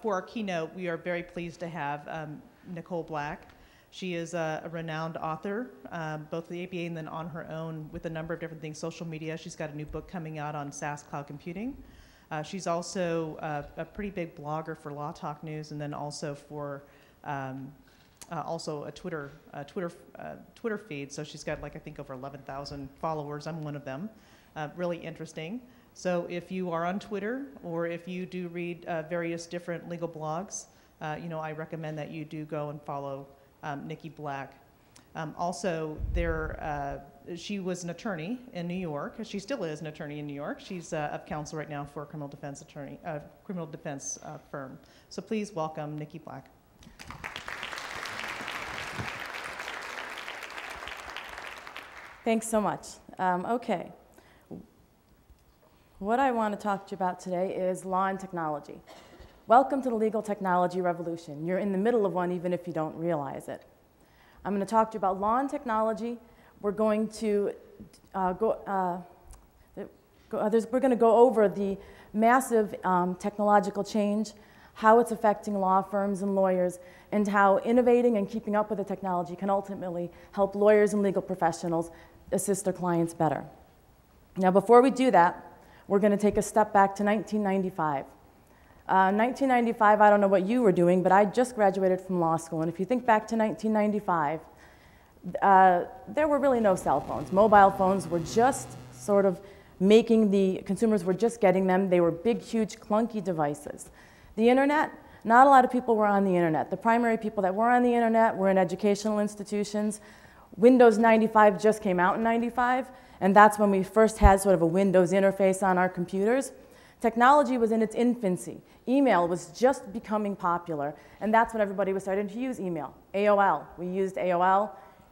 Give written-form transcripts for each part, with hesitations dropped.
for our keynote, we are very pleased to have Nicole Black. She is a renowned author, both the ABA and then on her own with a number of different things, social media. She's got a new book coming out on SaaS cloud computing. She's also a pretty big blogger for Law Talk News, and then also for also a Twitter feed. So she's got, like, I think over 11,000 followers. I'm one of them. Really interesting. So if you are on Twitter, or if you do read various different legal blogs, I recommend that you do go and follow Nikki Black. Also, she was an attorney in New York. She still is an attorney in New York. She's of counsel right now for a criminal defense firm. So please welcome Nikki Black. Thanks so much. Okay. What I want to talk to you about today is law and technology. Welcome to the legal technology revolution. You're in the middle of one even if you don't realize it. I'm going to talk to you about law and technology. We're going to go over the massive technological change, how it's affecting law firms and lawyers, and how innovating and keeping up with the technology can ultimately help lawyers and legal professionals assist their clients better. Now, before we do that, we're going to take a step back to 1995. 1995, I don't know what you were doing, but I just graduated from law school. And if you think back to 1995, there were really no cell phones. Mobile phones were just sort of consumers were just getting them. They were big, huge, clunky devices. The internet, not a lot of people were on the internet. The primary people that were on the internet were in educational institutions. Windows 95 just came out in 95. And that's when we first had sort of a Windows interface on our computers. Technology was in its infancy. Email was just becoming popular, and that's when everybody was starting to use email. AOL, we used AOL.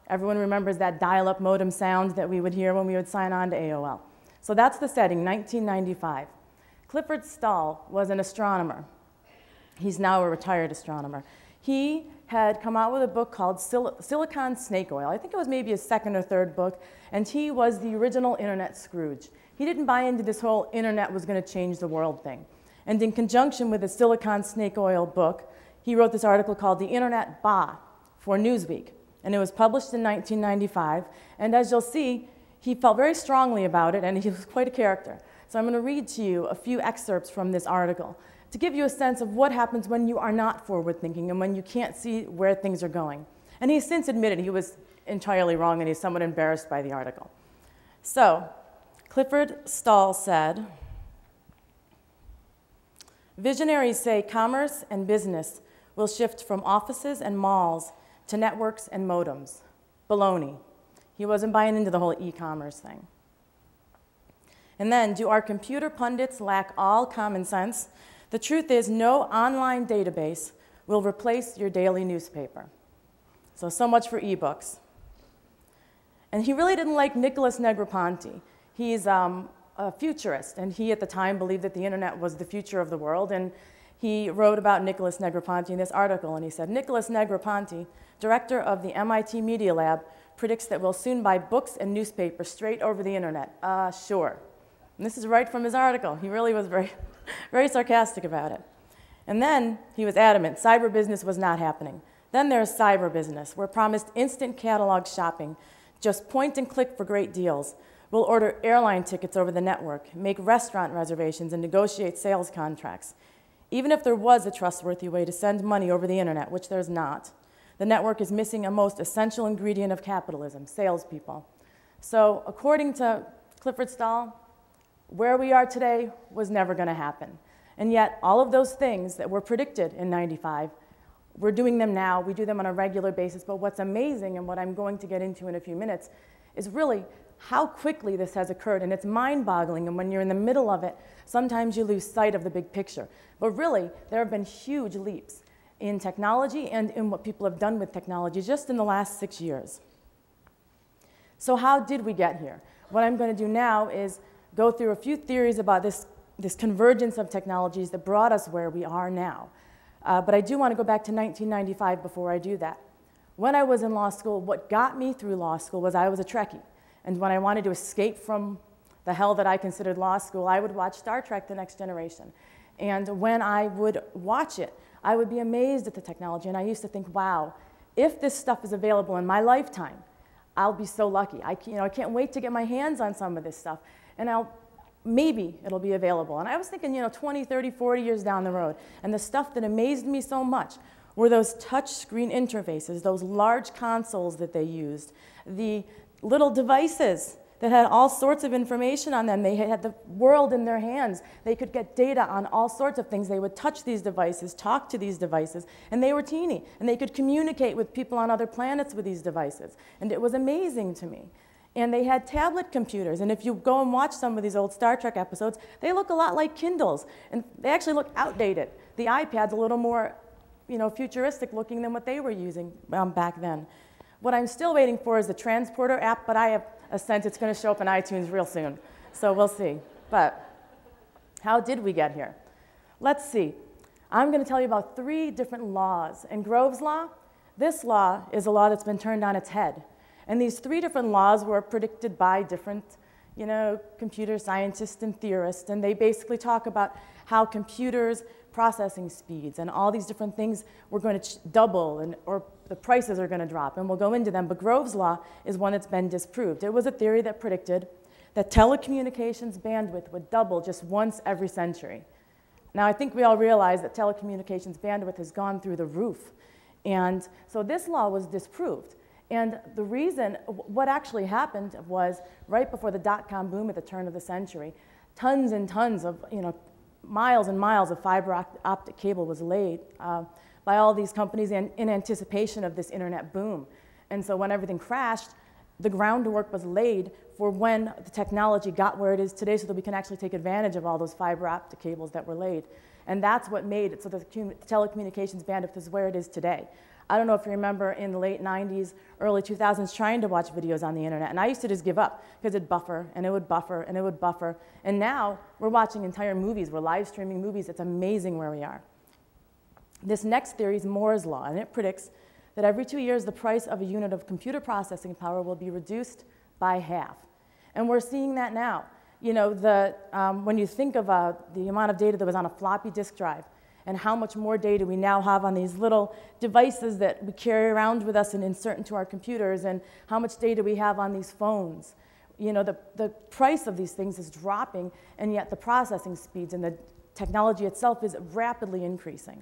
Everyone remembers that dial-up modem sound that we would hear when we would sign on to AOL. So that's the setting, 1995. Clifford Stahl was an astronomer. He's now a retired astronomer. He had come out with a book called Silicon Snake Oil. I think it was maybe his second or third book, and he was the original internet Scrooge. He didn't buy into this whole internet was going to change the world thing. And in conjunction with the Silicon Snake Oil book, he wrote this article called The Internet Bah for Newsweek. And it was published in 1995. And as you'll see, he felt very strongly about it, and he was quite a character. So I'm going to read to you a few excerpts from this article to give you a sense of what happens when you are not forward-thinking and when you can't see where things are going. And he's since admitted he was entirely wrong, and he's somewhat embarrassed by the article. So, Clifford Stahl said, "Visionaries say commerce and business will shift from offices and malls to networks and modems." Baloney. He wasn't buying into the whole e-commerce thing. And then, do our computer pundits lack all common sense? The truth is, no online database will replace your daily newspaper. So much for ebooks. And he really didn't like Nicholas Negroponte. He's a futurist, and he at the time believed that the internet was the future of the world, and he wrote about Nicholas Negroponte in this article, and he said, "Nicholas Negroponte, director of the MIT Media Lab, predicts that we'll soon buy books and newspapers straight over the internet." Sure. And this is right from his article. He really was very, very sarcastic about it. And then he was adamant, cyber business was not happening. Then there's cyber business. We're promised instant catalog shopping, just point and click for great deals. We'll order airline tickets over the network, make restaurant reservations, and negotiate sales contracts. Even if there was a trustworthy way to send money over the internet, which there's not, the network is missing a most essential ingredient of capitalism, salespeople. So according to Clifford Stahl, where we are today was never going to happen. And yet, all of those things that were predicted in 95, we're doing them now. We do them on a regular basis. But what's amazing, and what I'm going to get into in a few minutes, is really how quickly this has occurred. And it's mind-boggling. And when you're in the middle of it, sometimes you lose sight of the big picture. But really, there have been huge leaps in technology and in what people have done with technology just in the last 6 years. So how did we get here? What I'm going to do now is go through a few theories about this convergence of technologies that brought us where we are now. But I do want to go back to 1995 before I do that. When I was in law school, what got me through law school was I was a Trekkie. And when I wanted to escape from the hell that I considered law school, I would watch Star Trek: The Next Generation. And when I would watch it, I would be amazed at the technology. And I used to think, wow, if this stuff is available in my lifetime, I'll be so lucky. I can't wait to get my hands on some of this stuff. And maybe it'll be available. And I was thinking, 20, 30, 40 years down the road. And the stuff that amazed me so much were those touch screen interfaces, those large consoles that they used, the little devices that had all sorts of information on them. They had the world in their hands. They could get data on all sorts of things. They would touch these devices, talk to these devices, and they were teeny. And they could communicate with people on other planets with these devices. And it was amazing to me. And they had tablet computers. And if you go and watch some of these old Star Trek episodes, they look a lot like Kindles. And they actually look outdated. The iPad's a little more futuristic looking than what they were using back then. What I'm still waiting for is the Transporter app, but I have a sense it's going to show up in iTunes real soon. So we'll see. But how did we get here? Let's see. I'm going to tell you about 3 different laws. And Grove's law, this law is a law that's been turned on its head. And these 3 different laws were predicted by different computer scientists and theorists. And they basically talk about how computers, processing speeds, and all these different things were going to double, or the prices are going to drop, and we'll go into them. But Grove's law is one that's been disproved. It was a theory that predicted that telecommunications bandwidth would double just once every century. Now, I think we all realize that telecommunications bandwidth has gone through the roof. And so this law was disproved. And the reason, what actually happened was right before the dot-com boom at the turn of the century, tons and tons of, miles and miles of fiber optic cable was laid by all these companies in anticipation of this internet boom. And so when everything crashed, the groundwork was laid for when the technology got where it is today so that we can actually take advantage of all those fiber optic cables that were laid. And that's what made it so that the telecommunications bandwidth is where it is today. I don't know if you remember in the late 90s, early 2000s, trying to watch videos on the internet. And I used to just give up because it'd buffer, and it would buffer, and it would buffer. And now we're watching entire movies. We're live streaming movies. It's amazing where we are. This next theory is Moore's law, and it predicts that every 2 years, the price of a unit of computer processing power will be reduced by half. And we're seeing that now. When you think of the amount of data that was on a floppy disk drive, and how much more data we now have on these little devices that we carry around with us and insert into our computers, and how much data we have on these phones. The price of these things is dropping, and yet the processing speeds and the technology itself is rapidly increasing.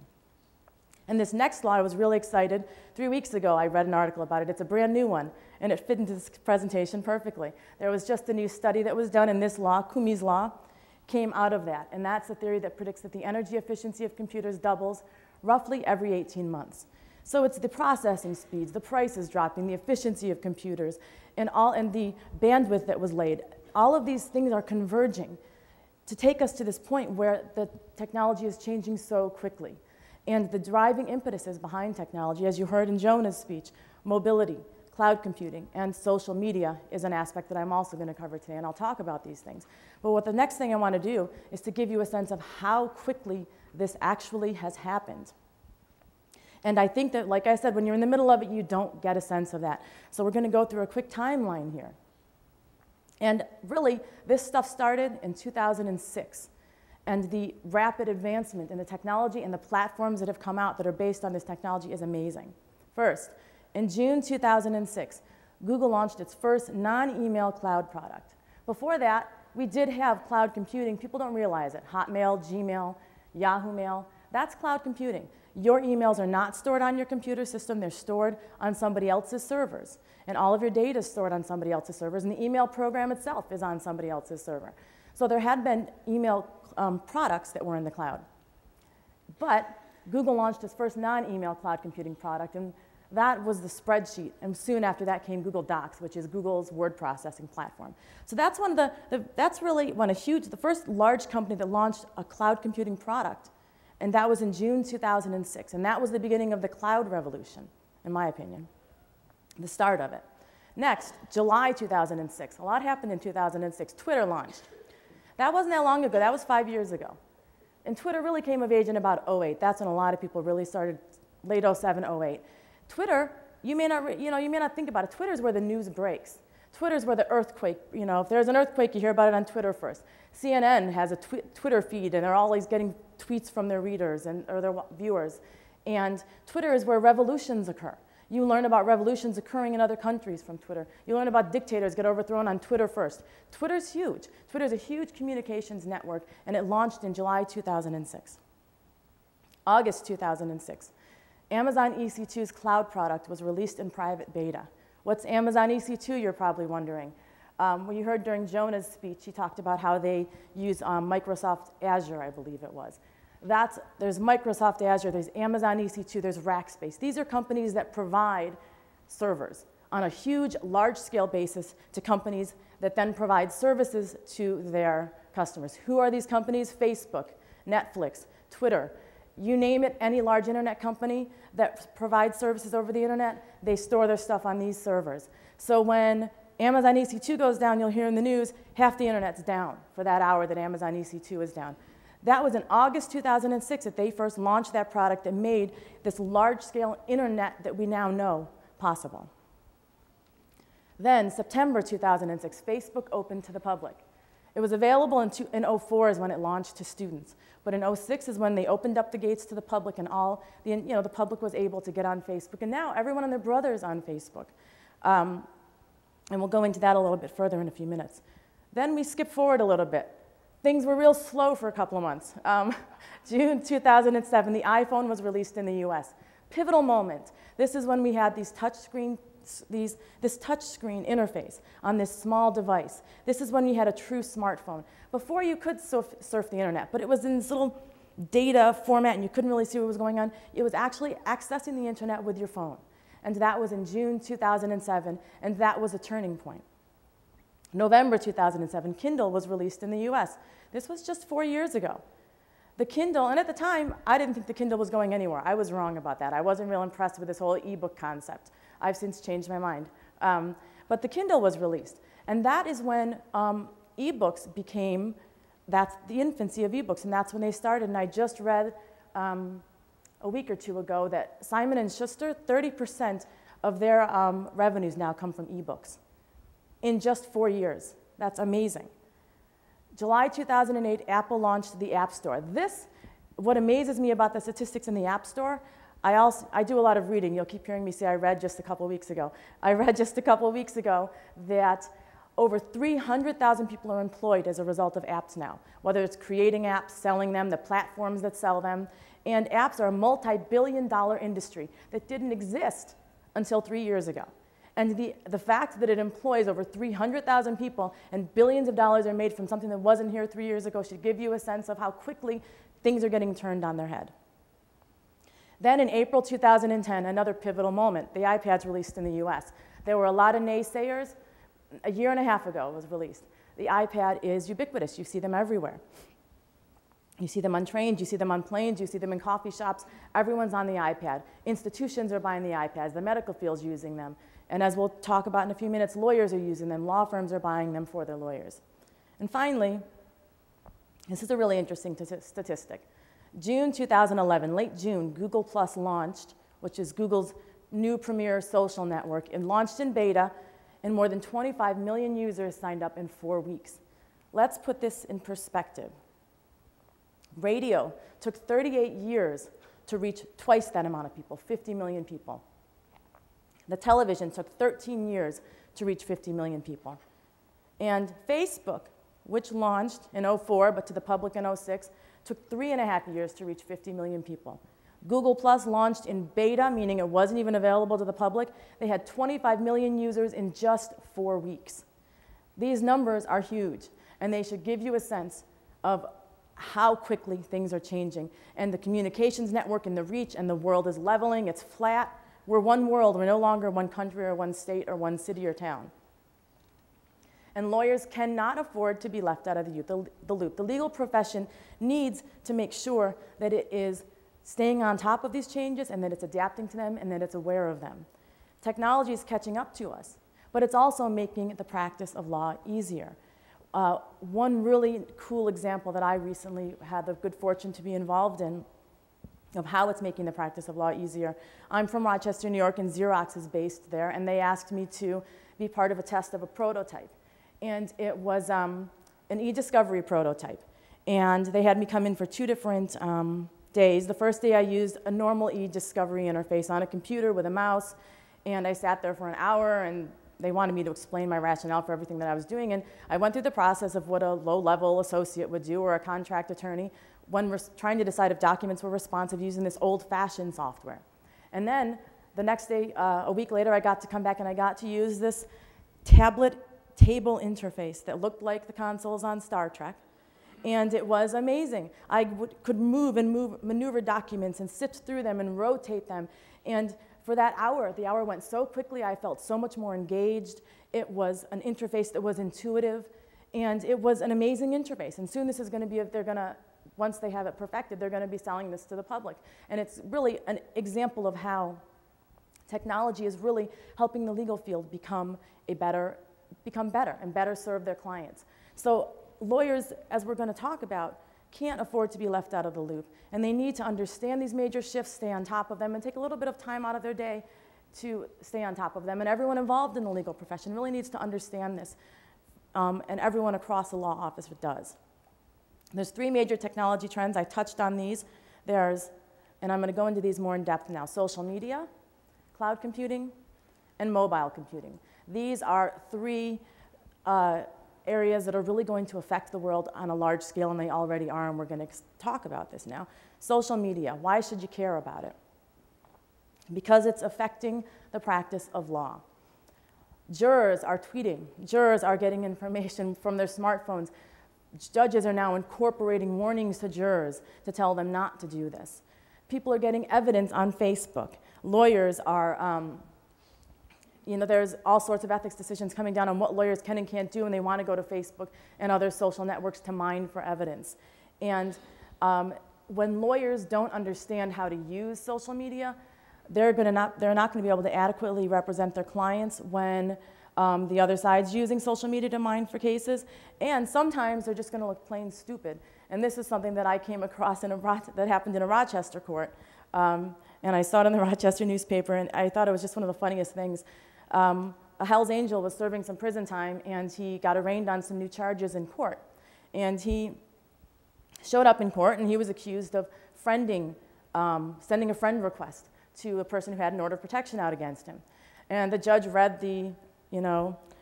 And this next law, I was really excited. 3 weeks ago, I read an article about it. It's a brand new one, and it fit into this presentation perfectly. There was just a new study that was done, and this law, Kumi's law, came out of that. And that's a theory that predicts that the energy efficiency of computers doubles roughly every 18 months. So it's the processing speeds, the prices dropping, the efficiency of computers, and the bandwidth that was laid. All of these things are converging to take us to this point where the technology is changing so quickly. And the driving impetuses behind technology, as you heard in Jonah's speech, mobility, cloud computing, and social media is an aspect that I'm also going to cover today, and I'll talk about these things. But what the next thing I want to do is to give you a sense of how quickly this actually has happened. And I think that, like I said, when you're in the middle of it, you don't get a sense of that. So we're going to go through a quick timeline here. And really, this stuff started in 2006. And the rapid advancement in the technology and the platforms that have come out that are based on this technology is amazing. First, in June 2006, Google launched its first non-email cloud product. Before that, we did have cloud computing. People don't realize it. Hotmail, Gmail, Yahoo Mail, that's cloud computing. Your emails are not stored on your computer system. They're stored on somebody else's servers. And all of your data is stored on somebody else's servers. And the email program itself is on somebody else's server. So there had been email products that were in the cloud. But Google launched its first non-email cloud computing product, and that was the spreadsheet. And soon after that came Google Docs, which is Google's word processing platform. So that's the first large company that launched a cloud computing product. And that was in June 2006. And that was the beginning of the cloud revolution, in my opinion, the start of it. Next, July 2006. A lot happened in 2006. Twitter launched. That wasn't that long ago. That was 5 years ago. And Twitter really came of age in about 08. That's when a lot of people really started, late 07, 08. Twitter, you may not think about it. Twitter is where the news breaks. Twitter's where the earthquake, you know, if there's an earthquake, you hear about it on Twitter first. CNN has a Twitter feed, and they're always getting tweets from their readers or their viewers. And Twitter is where revolutions occur. You learn about revolutions occurring in other countries from Twitter. You learn about dictators get overthrown on Twitter first. Twitter's huge. Twitter's a huge communications network, and it launched in July 2006. August 2006, Amazon EC2's cloud product was released in private beta. What's Amazon EC2, you're probably wondering. Well, you heard during Jonah's speech, he talked about how they use Microsoft Azure, I believe it was. There's Microsoft Azure, there's Amazon EC2, there's Rackspace. These are companies that provide servers on a huge, large-scale basis to companies that then provide services to their customers. Who are these companies? Facebook, Netflix, Twitter. You name it, any large internet company that provides services over the internet, they store their stuff on these servers. So when Amazon EC2 goes down, you'll hear in the news, half the internet's down for that hour that Amazon EC2 is down. That was in August 2006 that they first launched that product and made this large-scale internet that we now know possible. Then, September 2006, Facebook opened to the public. It was available in 2004 is when it launched to students. But in 2006 is when they opened up the gates to the public, and the public was able to get on Facebook. And now everyone and their brother is on Facebook. And we'll go into that a little bit further in a few minutes. Then we skip forward a little bit. Things were real slow for a couple of months. June 2007, the iPhone was released in the US. Pivotal moment. This is when we had this touch screen interface on this small device. This is when you had a true smartphone. Before you could surf the internet, but it was in this little data format and you couldn't really see what was going on. It was actually accessing the internet with your phone. And that was in June 2007, and that was a turning point. November 2007, Kindle was released in the US. This was just 4 years ago. The Kindle, and at the time, I didn't think the Kindle was going anywhere. I was wrong about that. I wasn't real impressed with this whole ebook concept. I've since changed my mind. But the Kindle was released. And that is when ebooks became, that's the infancy of ebooks, and that's when they started. And I just read a week or two ago that Simon & Schuster, 30% of their revenues now come from ebooks in just 4 years. That's amazing. July 2008, Apple launched the App Store. What amazes me about the statistics in the App Store, I do a lot of reading. You'll keep hearing me say I read just a couple of weeks ago. I read just a couple of weeks ago that over 300,000 people are employed as a result of apps now, whether it's creating apps, selling them, the platforms that sell them. And apps are a multi-billion-dollar industry that didn't exist until 3 years ago. And the fact that it employs over 300,000 people and billions of dollars are made from something that wasn't here 3 years ago should give you a sense of how quickly things are getting turned on their head. Then in April 2010, another pivotal moment, the iPad's released in the US. There were a lot of naysayers. A year and a half ago it was released. The iPad is ubiquitous. You see them everywhere. You see them on trains, you see them on planes, you see them in coffee shops. Everyone's on the iPad. Institutions are buying the iPads. The medical field's using them. And as we'll talk about in a few minutes, lawyers are using them. Law firms are buying them for their lawyers. And finally, this is a really interesting statistic. June 2011, late June, Google Plus launched, which is Google's new premier social network, and launched in beta, and more than 25 million users signed up in 4 weeks. Let's put this in perspective. Radio took 38 years to reach twice that amount of people, 50 million people. The television took 13 years to reach 50 million people. And Facebook, which launched in 2004 but to the public in 2006, took 3.5 years to reach 50 million people. Google Plus launched in beta, meaning it wasn't even available to the public. They had 25 million users in just 4 weeks. These numbers are huge, and they should give you a sense of how quickly things are changing. And the communications network and the reach and the world is leveling, it's flat. We're one world, we're no longer one country or one state or one city or town. And lawyers cannot afford to be left out of the loop. The legal profession needs to make sure that it is staying on top of these changes and that it's adapting to them and that it's aware of them. Technology is catching up to us, but it's also making the practice of law easier. One really cool example that I recently had the good fortune to be involved in of how it's making the practice of law easier. I'm from Rochester, New York, and Xerox is based there, and they asked me to be part of a test of a prototype. And it was an e-discovery prototype. And they had me come in for 2 different days. The first day I used a normal e-discovery interface on a computer with a mouse, and I sat there for an hour, and they wanted me to explain my rationale for everything that I was doing. And I went through the process of what a low-level associate would do or a contract attorney when we're trying to decide if documents were responsive using this old-fashioned software. And then the next day, a week later, I got to come back and I got to use this tablet table interface that looked like the consoles on Star Trek. And it was amazing. I could maneuver documents and sift through them and rotate them. And for that hour, the hour went so quickly, I felt so much more engaged. It was an interface that was intuitive, and it was an amazing interface. And soon this is going to be, once they have it perfected, they're going to be selling this to the public. And it's really an example of how technology is really helping the legal field become better and better serve their clients. So lawyers, as we're going to talk about, can't afford to be left out of the loop. And they need to understand these major shifts, stay on top of them, and take a little bit of time out of their day to stay on top of them. And everyone involved in the legal profession really needs to understand this. And everyone across the law office does. There's 3 major technology trends. I touched on these. There's, and I'm going to go into these more in depth now, social media, cloud computing, and mobile computing. These are 3 areas that are really going to affect the world on a large scale, and they already are, and we're going to talk about this now. Social media, why should you care about it? Because it's affecting the practice of law. Jurors are tweeting. Jurors are getting information from their smartphones. Judges are now incorporating warnings to jurors to tell them not to do this. People are getting evidence on Facebook. Lawyers are, there's all sorts of ethics decisions coming down on what lawyers can and can't do, and they want to go to Facebook and other social networks to mine for evidence. And when lawyers don't understand how to use social media, they're not going to be able to adequately represent their clients when the other side's using social media to mine for cases. And sometimes they're just going to look plain stupid. And this is something that I came across that happened in a Rochester court. And I saw it in the Rochester newspaper, and I thought it was just one of the funniest things. A Hell's Angel was serving some prison time, and he got arraigned on some new charges in court. And he showed up in court, and he was accused of sending a friend request to a person who had an order of protection out against him. And the judge read the,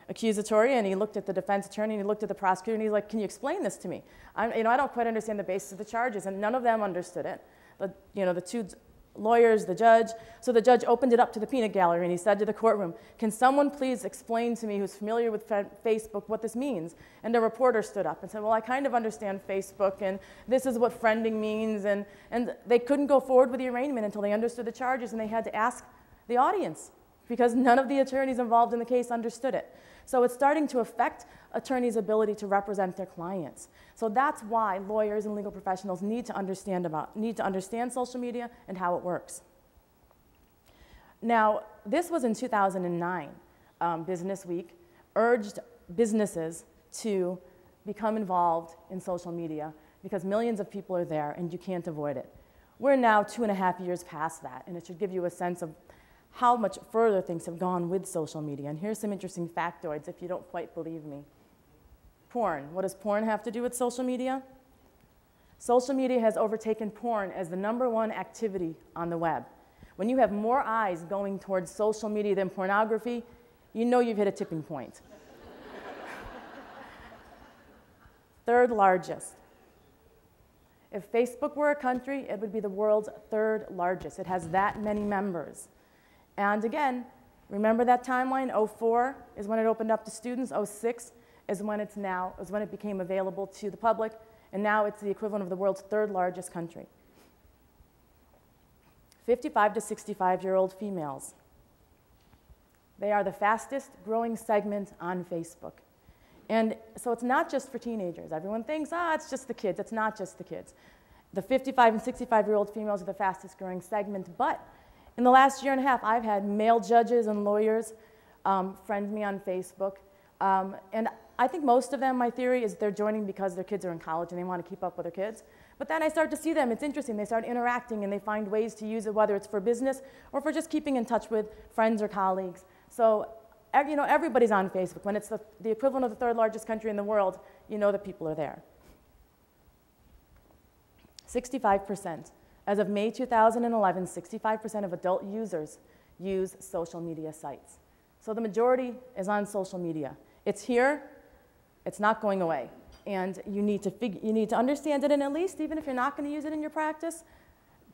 accusatory, and he looked at the defense attorney, and he looked at the prosecutor, and he's like, "Can you explain this to me? I don't quite understand the basis of the charges," and none of them understood it. The 2 lawyers, the judge. So the judge opened it up to the peanut gallery, and he said to the courtroom, "Can someone please explain to me who's familiar with Facebook what this means?" And a reporter stood up and said, "Well, I kind of understand Facebook, and this is what friending means." And they couldn't go forward with the arraignment until they understood the charges, and they had to ask the audience because none of the attorneys involved in the case understood it. So it's starting to affect attorneys' ability to represent their clients. So that's why lawyers and legal professionals need to understand social media and how it works. Now, this was in 2009. Business Week urged businesses to become involved in social media because millions of people are there and you can't avoid it. We're now 2.5 years past that, and it should give you a sense of how much further things have gone with social media. And here's some interesting factoids if you don't quite believe me. Porn. What does porn have to do with social media? Social media has overtaken porn as the #1 activity on the web. When you have more eyes going towards social media than pornography, you know you've hit a tipping point. 3rd largest. If Facebook were a country, it would be the world's 3rd largest. It has that many members. And again, remember that timeline? 2004 is when it opened up to students. 2006 is when it became available to the public. And now it's the equivalent of the world's 3rd largest country. 55 to 65-year-old females. They are the fastest growing segment on Facebook. And so it's not just for teenagers. Everyone thinks, it's just the kids. It's not just the kids. The 55 and 65-year-old females are the fastest growing segment, but in the last 1.5 years, I've had male judges and lawyers friend me on Facebook. And I think most of them, my theory, is they're joining because their kids are in college and they want to keep up with their kids. But then I start to see them, it's interesting, they start interacting and they find ways to use it, whether it's for business or for just keeping in touch with friends or colleagues. So, you know, everybody's on Facebook. When it's the equivalent of the third largest country in the world, you know that people are there. 65%. As of May 2011, 65% of adult users use social media sites. So the majority is on social media. It's here, it's not going away. And you need to understand it, and at least, even if you're not going to use it in your practice,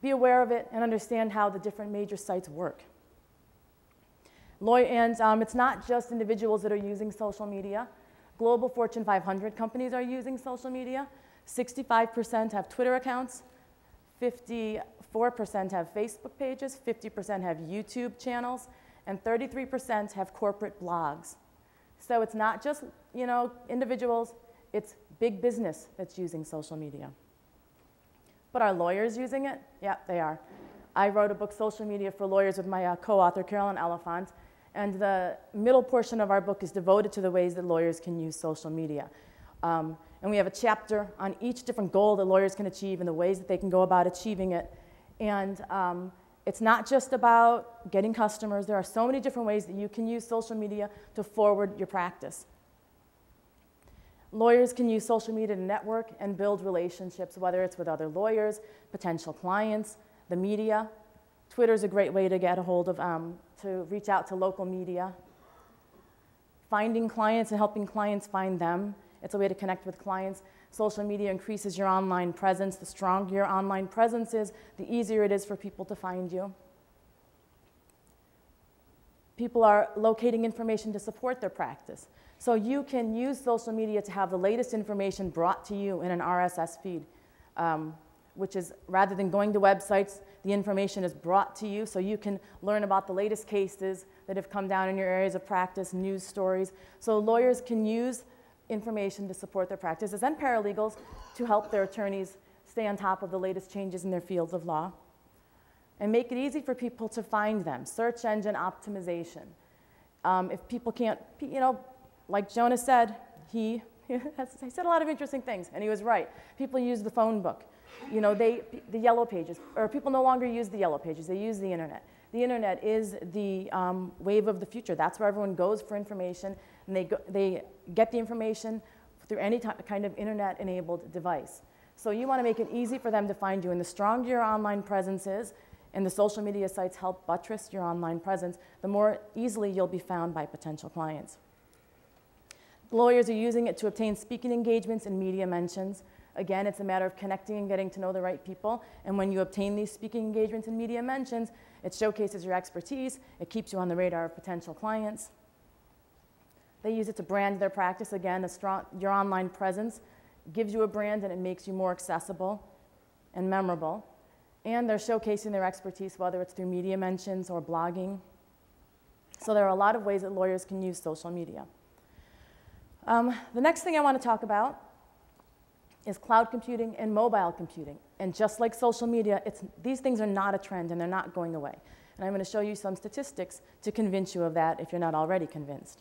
be aware of it and understand how the different major sites work. It's not just individuals that are using social media. Global Fortune 500 companies are using social media. 65% have Twitter accounts. 54% have Facebook pages. 50% have YouTube channels. And 33% have corporate blogs. So it's not just, you know, individuals. It's big business that's using social media. But are lawyers using it? Yeah, they are. I wrote a book, Social Media for Lawyers, with my co-author, Carolyn Elephant. And the middle portion of our book is devoted to the ways that lawyers can use social media. And we have a chapter on each different goal that lawyers can achieve and the ways that they can go about achieving it. And it's not just about getting customers. There are so many different ways that you can use social media to forward your practice. Lawyers can use social media to network and build relationships, whether it's with other lawyers, potential clients, the media. Twitter's a great way to get a hold of, to reach out to local media. Finding clients and helping clients find them. It's a way to connect with clients. Social media increases your online presence. The stronger your online presence is, the easier it is for people to find you. People are locating information to support their practice. So you can use social media to have the latest information brought to you in an RSS feed, which is, rather than going to websites, the information is brought to you so you can learn about the latest cases that have come down in your areas of practice, news stories. So lawyers can use information to support their practices, and paralegals to help their attorneys stay on top of the latest changes in their fields of law. And make it easy for people to find them. Search engine optimization. If people can't, you know, like Jonas said, he said a lot of interesting things, and he was right. People use the phone book. You know, the yellow pages, or people no longer use the yellow pages, they use the internet. The internet is the wave of the future. That's where everyone goes for information, and they get the information through any kind of internet-enabled device. So you want to make it easy for them to find you, and the stronger your online presence is, and the social media sites help buttress your online presence, the more easily you'll be found by potential clients. Lawyers are using it to obtain speaking engagements and media mentions. Again, it's a matter of connecting and getting to know the right people. And when you obtain these speaking engagements and media mentions, it showcases your expertise. It keeps you on the radar of potential clients. They use it to brand their practice. Again, your online presence gives you a brand, and it makes you more accessible and memorable. And they're showcasing their expertise, whether it's through media mentions or blogging. So there are a lot of ways that lawyers can use social media. The next thing I want to talk about is cloud computing and mobile computing. And just like social media, these things are not a trend, and they're not going away. And I'm going to show you some statistics to convince you of that if you're not already convinced.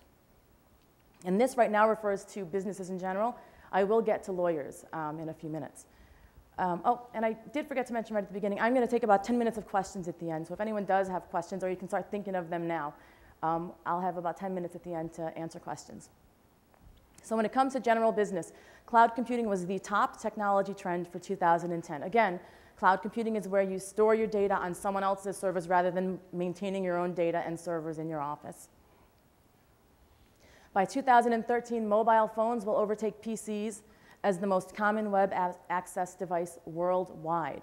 And this right now refers to businesses in general. I will get to lawyers in a few minutes. And I did forget to mention right at the beginning, I'm going to take about 10 minutes of questions at the end. So if anyone does have questions, or you can start thinking of them now, I'll have about 10 minutes at the end to answer questions. So when it comes to general business, cloud computing was the top technology trend for 2010. Again, cloud computing is where you store your data on someone else's servers rather than maintaining your own data and servers in your office. By 2013, mobile phones will overtake PCs as the most common web access device worldwide.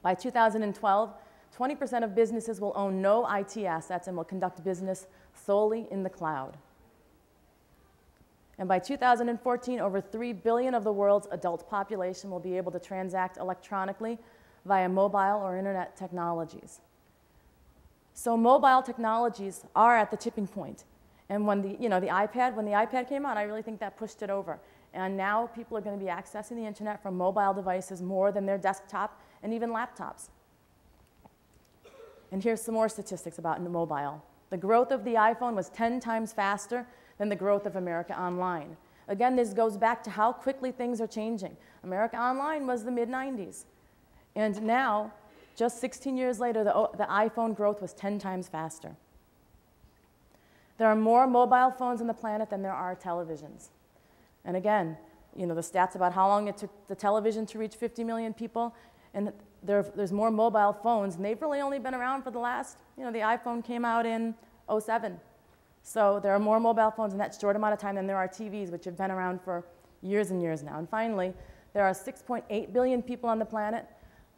By 2012, 20% of businesses will own no IT assets and will conduct business solely in the cloud. And by 2014, over 3 billion of the world's adult population will be able to transact electronically via mobile or internet technologies. So mobile technologies are at the tipping point. And when the iPad came out, I really think that pushed it over. And now people are going to be accessing the internet from mobile devices more than their desktop and even laptops. And here's some more statistics about mobile. The growth of the iPhone was 10 times faster than the growth of America Online. Again, this goes back to how quickly things are changing. America Online was the mid-90s. And now, just 16 years later, the iPhone growth was 10 times faster. There are more mobile phones on the planet than there are televisions. And again, you know, the stats about how long it took the television to reach 50 million people, and there's more mobile phones, and they've really only been around for the last, you know, the iPhone came out in '07. So there are more mobile phones in that short amount of time than there are TVs, which have been around for years and years now. And finally, there are 6.8 billion people on the planet.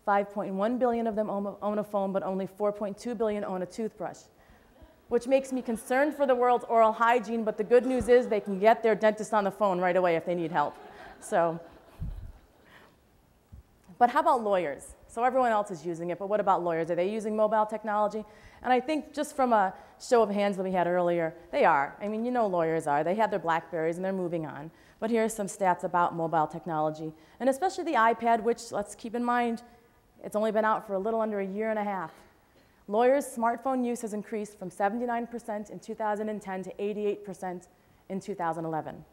5.1 billion of them own a phone, but only 4.2 billion own a toothbrush, which makes me concerned for the world's oral hygiene, but the good news is they can get their dentist on the phone right away if they need help. So, but how about lawyers? So everyone else is using it, but what about lawyers? Are they using mobile technology? And I think just from a show of hands that we had earlier, they are. I mean, you know lawyers are. They have their BlackBerries and they're moving on. But here are some stats about mobile technology, and especially the iPad, which, let's keep in mind, it's only been out for a little under a year and a half. Lawyers' smartphone use has increased from 79% in 2010 to 88% in 2011.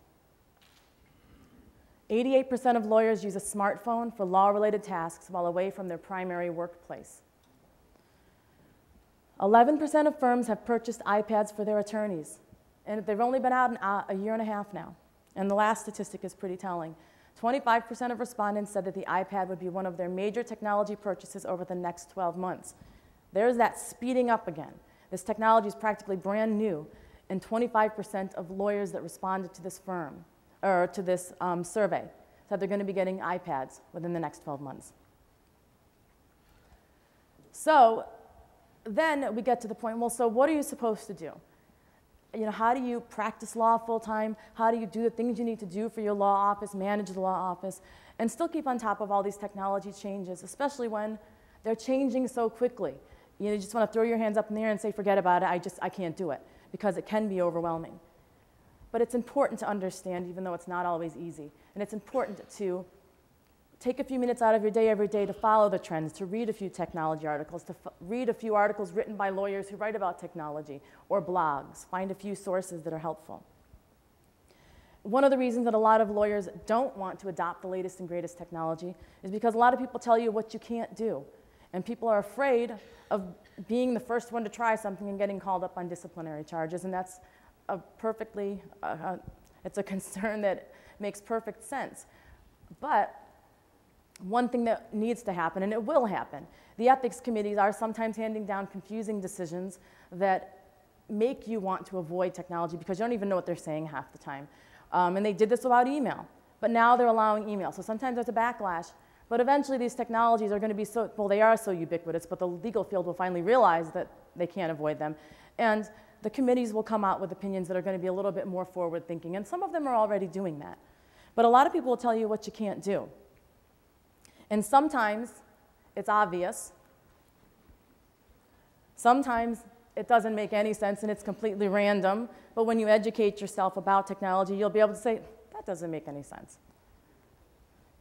88% of lawyers use a smartphone for law-related tasks while away from their primary workplace. 11% of firms have purchased iPads for their attorneys, and they've only been out a year and a half now. And the last statistic is pretty telling. 25% of respondents said that the iPad would be one of their major technology purchases over the next 12 months. There's that speeding up again. This technology is practically brand new, and 25% of lawyers that responded to this survey said they're going to be getting iPads within the next 12 months. So then we get to the point, well, so what are you supposed to do? You know, how do you practice law full-time? How do you do the things you need to do for your law office, manage the law office, and still keep on top of all these technology changes, especially when they're changing so quickly? You just want to throw your hands up in the air and say, forget about it, I can't do it, because it can be overwhelming. But it's important to understand, even though it's not always easy. And it's important to take a few minutes out of your day every day to follow the trends, to read a few technology articles, to read a few articles written by lawyers who write about technology, or blogs. Find a few sources that are helpful. One of the reasons that a lot of lawyers don't want to adopt the latest and greatest technology is because a lot of people tell you what you can't do. And people are afraid of being the first one to try something and getting called up on disciplinary charges, and that's it's a concern that makes perfect sense. But one thing that needs to happen, and it will happen, the ethics committees are sometimes handing down confusing decisions that make you want to avoid technology because you don't even know what they're saying half the time. And they did this without email, but now they're allowing email. So sometimes there's a backlash, but eventually these technologies are going to be so, well, they are so ubiquitous, but the legal field will finally realize that they can't avoid them. And the committees will come out with opinions that are going to be a little bit more forward-thinking, and some of them are already doing that. But a lot of people will tell you what you can't do. And sometimes it's obvious. Sometimes it doesn't make any sense and it's completely random, but when you educate yourself about technology, you'll be able to say, that doesn't make any sense.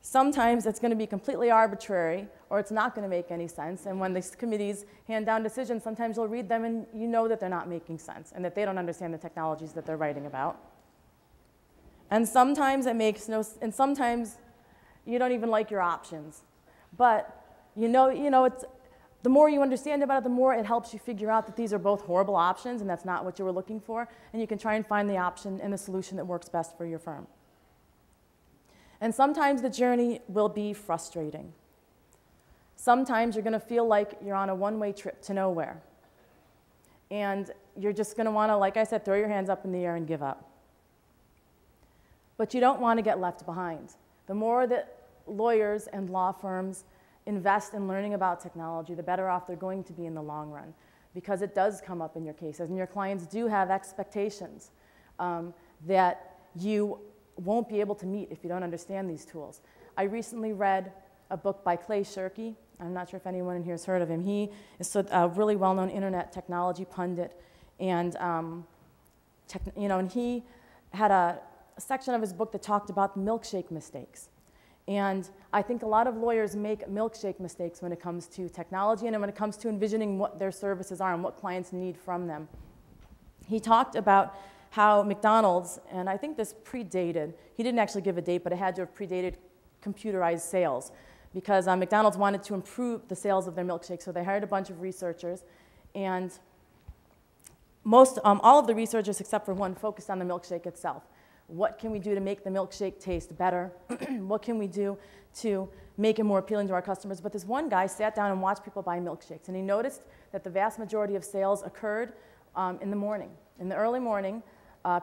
Sometimes it's going to be completely arbitrary, or it's not going to make any sense, and when these committees hand down decisions, sometimes you'll read them and you know that they're not making sense and that they don't understand the technologies that they're writing about. And sometimes it makes no sense, and sometimes you don't even like your options. But it's, the more you understand about it, the more it helps you figure out that these are both horrible options and that's not what you were looking for, and you can try and find the option and the solution that works best for your firm. And sometimes the journey will be frustrating. Sometimes you're going to feel like you're on a one-way trip to nowhere. And you're just going to want to, like I said, throw your hands up in the air and give up. But you don't want to get left behind. The more that lawyers and law firms invest in learning about technology, the better off they're going to be in the long run, because it does come up in your cases, and your clients do have expectations that you won't be able to meet if you don't understand these tools. I recently read a book by Clay Shirky. I'm not sure if anyone in here has heard of him. He is a really well-known internet technology pundit, and and he had a section of his book that talked about milkshake mistakes. And I think a lot of lawyers make milkshake mistakes when it comes to technology and when it comes to envisioning what their services are and what clients need from them. He talked about how McDonald's, and I think this predated, he didn't actually give a date, but it had to have predated computerized sales, because McDonald's wanted to improve the sales of their milkshakes, so they hired a bunch of researchers, and all of the researchers except for one focused on the milkshake itself. What can we do to make the milkshake taste better? What can we do to make it more appealing to our customers? But this one guy sat down and watched people buy milkshakes, and he noticed that the vast majority of sales occurred in the morning. In the early morning,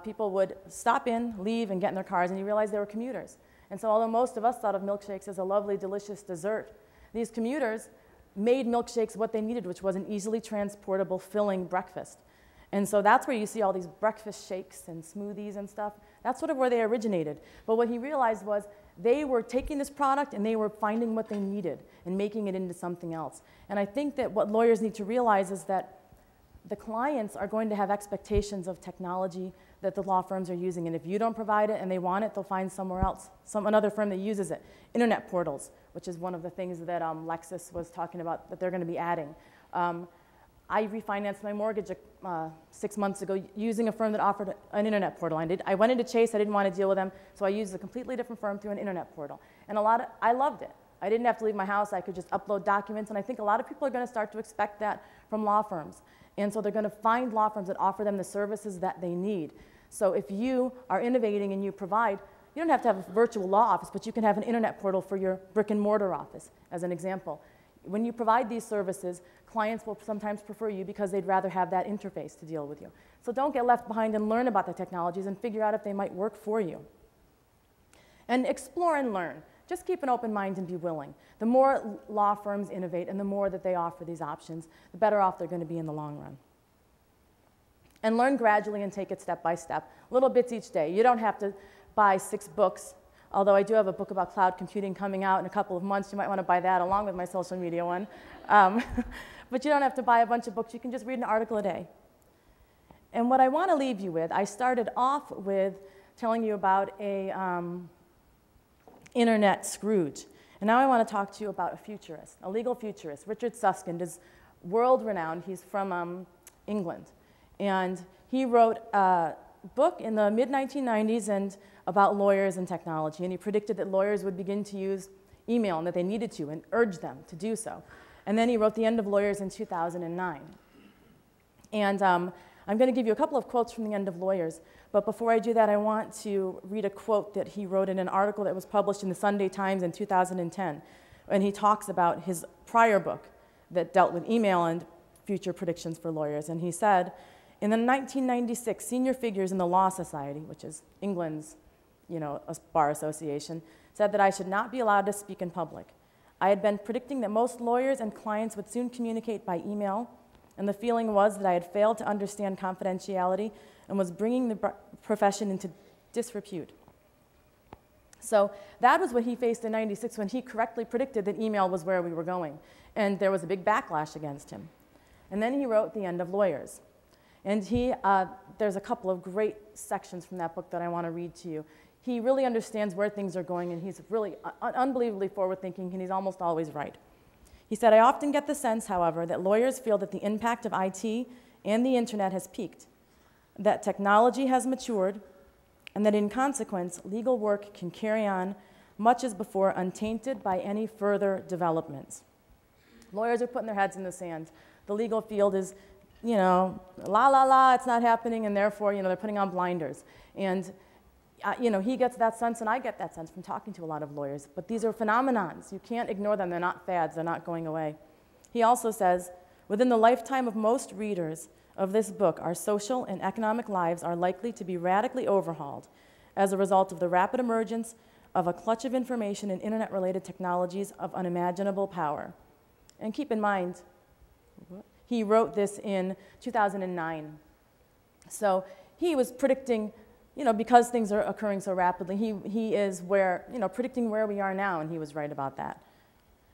people would stop in, leave, and get in their cars, and he realized they were commuters. And so although most of us thought of milkshakes as a lovely, delicious dessert, these commuters made milkshakes what they needed, which was an easily transportable, filling breakfast. And so that's where you see all these breakfast shakes and smoothies and stuff. That's sort of where they originated. But what he realized was they were taking this product and they were finding what they needed and making it into something else. And I think that what lawyers need to realize is that the clients are going to have expectations of technology that the law firms are using. And if you don't provide it and they want it, they'll find somewhere else, another firm that uses it. Internet portals, which is one of the things that Lexis was talking about that they're going to be adding. I refinanced my mortgage 6 months ago using a firm that offered an internet portal. I went into Chase, I didn't want to deal with them, so I used a completely different firm through an internet portal. And I loved it. I didn't have to leave my house, I could just upload documents, and I think a lot of people are going to start to expect that from law firms. And so they're going to find law firms that offer them the services that they need. So if you are innovating and you provide, you don't have to have a virtual law office, but you can have an internet portal for your brick and mortar office, as an example. When you provide these services, clients will sometimes prefer you because they'd rather have that interface to deal with you. So don't get left behind and learn about the technologies and figure out if they might work for you. And explore and learn. Just keep an open mind and be willing. The more law firms innovate and the more that they offer these options, the better off they're going to be in the long run. And learn gradually and take it step by step, little bits each day. You don't have to buy 6 books, although I do have a book about cloud computing coming out in a couple of months. You might want to buy that along with my social media one. But you don't have to buy a bunch of books. You can just read an article a day. And what I want to leave you with, I started off with telling you about a internet Scrooge. And now I want to talk to you about a futurist, a legal futurist. Richard Susskind is world-renowned. He's from England. And he wrote a book in the mid-1990s and about lawyers and technology. And he predicted that lawyers would begin to use email and that they needed to and urged them to do so. And then he wrote The End of Lawyers in 2009. And I'm going to give you a couple of quotes from The End of Lawyers. But before I do that, I want to read a quote that he wrote in an article that was published in the Sunday Times in 2010. And he talks about his prior book that dealt with email and future predictions for lawyers. And he said, in the 1996 Senior Figures in the Law Society, which is England's a bar association, said that I should not be allowed to speak in public. I had been predicting that most lawyers and clients would soon communicate by email, and the feeling was that I had failed to understand confidentiality and was bringing the profession into disrepute. So that was what he faced in '96 when he correctly predicted that email was where we were going, and there was a big backlash against him. And then he wrote The End of Lawyers. And there's a couple of great sections from that book that I want to read to you. He really understands where things are going, and he's really unbelievably forward-thinking, and he's almost always right. He said, I often get the sense, however, that lawyers feel that the impact of IT and the internet has peaked, that technology has matured, and that in consequence, legal work can carry on much as before, untainted by any further developments. Lawyers are putting their heads in the sand. The legal field is la, la, la, it's not happening, and therefore, they're putting on blinders. And, he gets that sense, and I get that sense from talking to a lot of lawyers. But these are phenomenons. You can't ignore them. They're not fads. They're not going away. He also says, within the lifetime of most readers of this book, our social and economic lives are likely to be radically overhauled as a result of the rapid emergence of a clutch of information and internet-related technologies of unimaginable power. And keep in mind, he wrote this in 2009. So he was predicting, because things are occurring so rapidly, he is predicting where we are now, and he was right about that.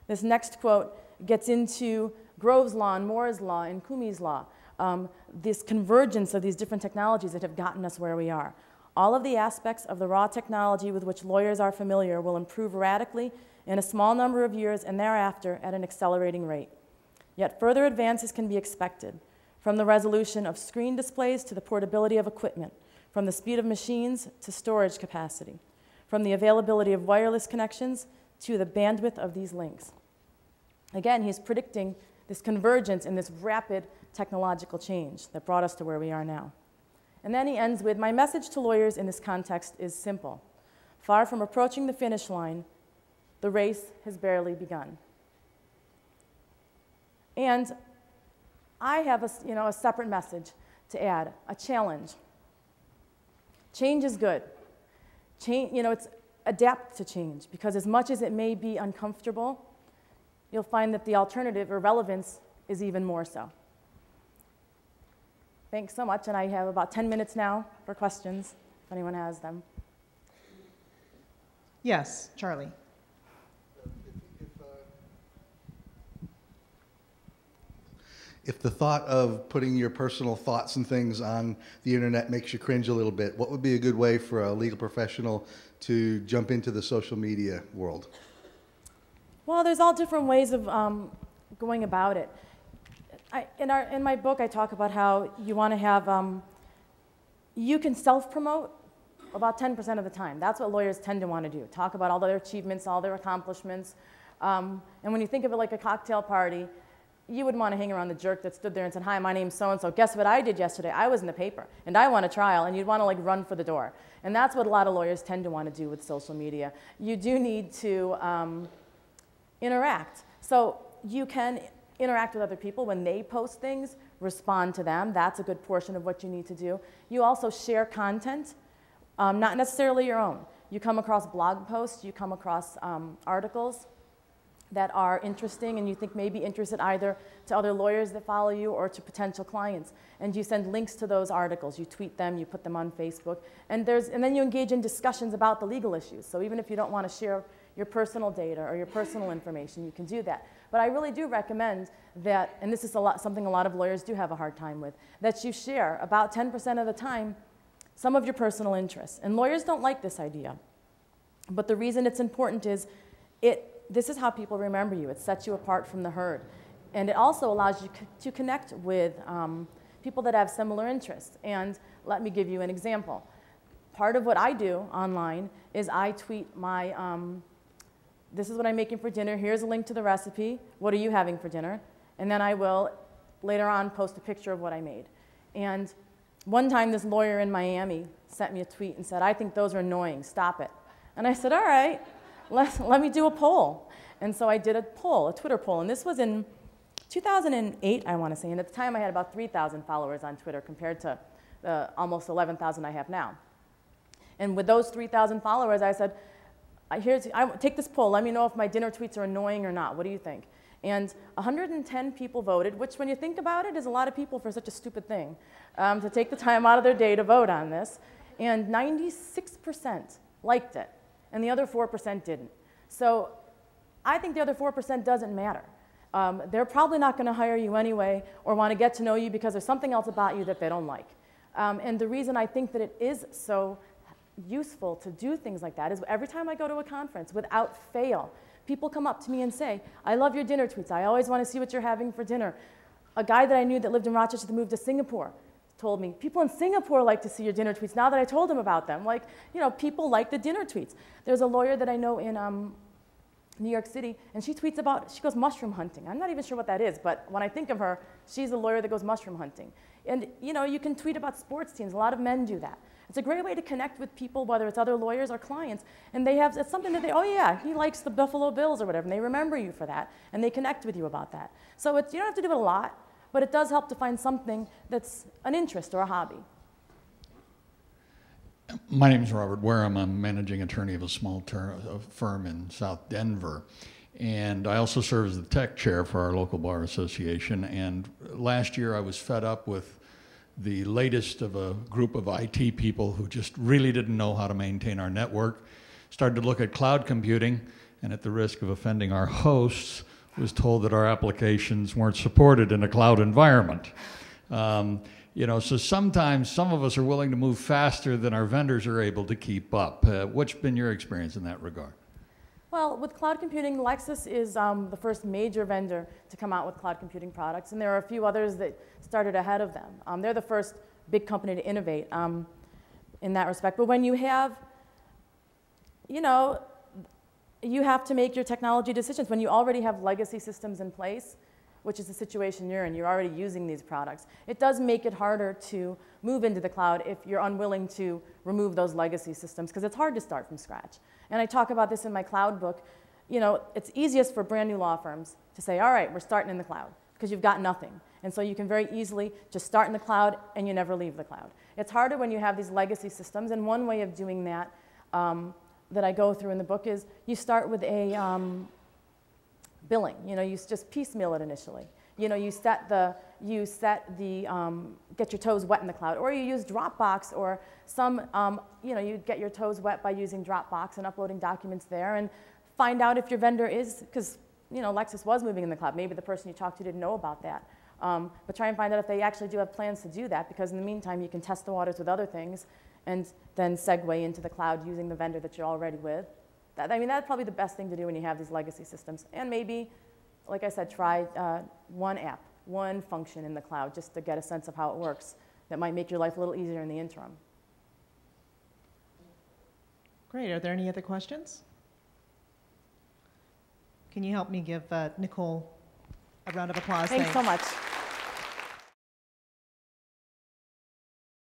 This next quote gets into Grove's Law and Moore's Law and Kumi's Law, this convergence of these different technologies that have gotten us where we are. All of the aspects of the raw technology with which lawyers are familiar will improve radically in a small number of years and thereafter at an accelerating rate. Yet further advances can be expected, from the resolution of screen displays to the portability of equipment, from the speed of machines to storage capacity, from the availability of wireless connections to the bandwidth of these links. Again, he's predicting this convergence and this rapid technological change that brought us to where we are now. And then he ends with, my message to lawyers in this context is simple. Far from approaching the finish line, the race has barely begun. And I have a separate message to add, a challenge. Change is good. It's adapt to change, because as much as it may be uncomfortable, you'll find that the alternative or relevance is even more so. Thanks so much, and I have about 10 minutes now for questions, if anyone has them. Yes, Charlie. If the thought of putting your personal thoughts and things on the internet makes you cringe a little bit, what would be a good way for a legal professional to jump into the social media world? Well, there's all different ways of going about it. In my book, I talk about how you want to have, you can self-promote about 10% of the time. That's what lawyers tend to want to do, talk about all their achievements, all their accomplishments. And when you think of it like a cocktail party, you would want to hang around the jerk that stood there and said, hi, my name's so-and-so. Guess what I did yesterday? I was in the paper, and I won a trial, and you'd want to run for the door. And that's what a lot of lawyers tend to want to do with social media. You do need to interact. So you can interact with other people when they post things, respond to them. That's a good portion of what you need to do. You also share content, not necessarily your own. You come across blog posts, you come across articles that are interesting and you think may be interested either to other lawyers that follow you or to potential clients. And you send links to those articles. You tweet them, you put them on Facebook. And then you engage in discussions about the legal issues. So even if you don't want to share your personal data or your personal information, you can do that. But I really do recommend that, and this is something a lot of lawyers do have a hard time with, that you share about 10% of the time some of your personal interests. And lawyers don't like this idea. But the reason it's important is this is how people remember you. It sets you apart from the herd. And it also allows you to connect with people that have similar interests. And let me give you an example. Part of what I do online is I tweet my, this is what I'm making for dinner. Here's a link to the recipe. What are you having for dinner? And then I will later on post a picture of what I made. And one time this lawyer in Miami sent me a tweet and said, I think those are annoying. Stop it. And I said, all right. Let me do a poll. And so I did a poll, a Twitter poll. And this was in 2008, I want to say. And at the time, I had about 3,000 followers on Twitter compared to almost 11,000 I have now. And with those 3,000 followers, I said, take this poll. Let me know if my dinner tweets are annoying or not. What do you think? And 110 people voted, which when you think about it is a lot of people for such a stupid thing, to take the time out of their day to vote on this. And 96% liked it. And the other 4% didn't. So I think the other 4% doesn't matter. They're probably not going to hire you anyway or want to get to know you because there's something else about you that they don't like. And the reason I think that it is so useful to do things like that is every time I go to a conference, without fail, people come up to me and say, I love your dinner tweets. I always want to see what you're having for dinner. A guy that I knew that lived in Rochester that moved to Singapore told me, people in Singapore like to see your dinner tweets now that I told him about them. Like, people like the dinner tweets. There's a lawyer that I know in New York City, and she tweets about, she goes mushroom hunting. I'm not even sure what that is, but when I think of her, she's a lawyer that goes mushroom hunting. And, you can tweet about sports teams. A lot of men do that. It's a great way to connect with people, whether it's other lawyers or clients, and it's something that oh yeah, he likes the Buffalo Bills or whatever, and they remember you for that, and they connect with you about that. So you don't have to do it a lot, but it does help to find something that's an interest or a hobby. My name is Robert Wareham. I'm managing attorney of a small firm in South Denver. And I also serve as the tech chair for our local bar association. And last year I was fed up with the latest of a group of IT people who just really didn't know how to maintain our network. Started to look at cloud computing, and at the risk of offending our hosts, was told that our applications weren't supported in a cloud environment. So sometimes some of us are willing to move faster than our vendors are able to keep up. What's been your experience in that regard? Well, with cloud computing, Lexis is the first major vendor to come out with cloud computing products, and there are a few others that started ahead of them. They're the first big company to innovate. in that respect. But when you have, you know, you have to make your technology decisions. When you already have legacy systems in place, which is the situation you're in, you're already using these products, it does make it harder to move into the cloud if you're unwilling to remove those legacy systems, because it's hard to start from scratch. And I talk about this in my cloud book. You know, it's easiest for brand new law firms to say, all right, we're starting in the cloud, because you've got nothing. And so you can very easily just start in the cloud and you never leave the cloud. It's harder when you have these legacy systems, and one way of doing that that I go through in the book is you start with a billing. You know, you just piecemeal it initially. You know, get your toes wet in the cloud, or you use Dropbox, or some, you know, you get your toes wet by using Dropbox and uploading documents there, and find out if your vendor is, because, you know, Lexis was moving in the cloud. Maybe the person you talked to didn't know about that. But try and find out if they actually do have plans to do that, because in the meantime, you can test the waters with other things and then segue into the cloud using the vendor that you're already with. I mean, that's probably the best thing to do when you have these legacy systems. And maybe, like I said, try one app, one function in the cloud, just to get a sense of how it works. That might make your life a little easier in the interim. Great. Are there any other questions? Can you help me give Nicole a round of applause? Thanks so much.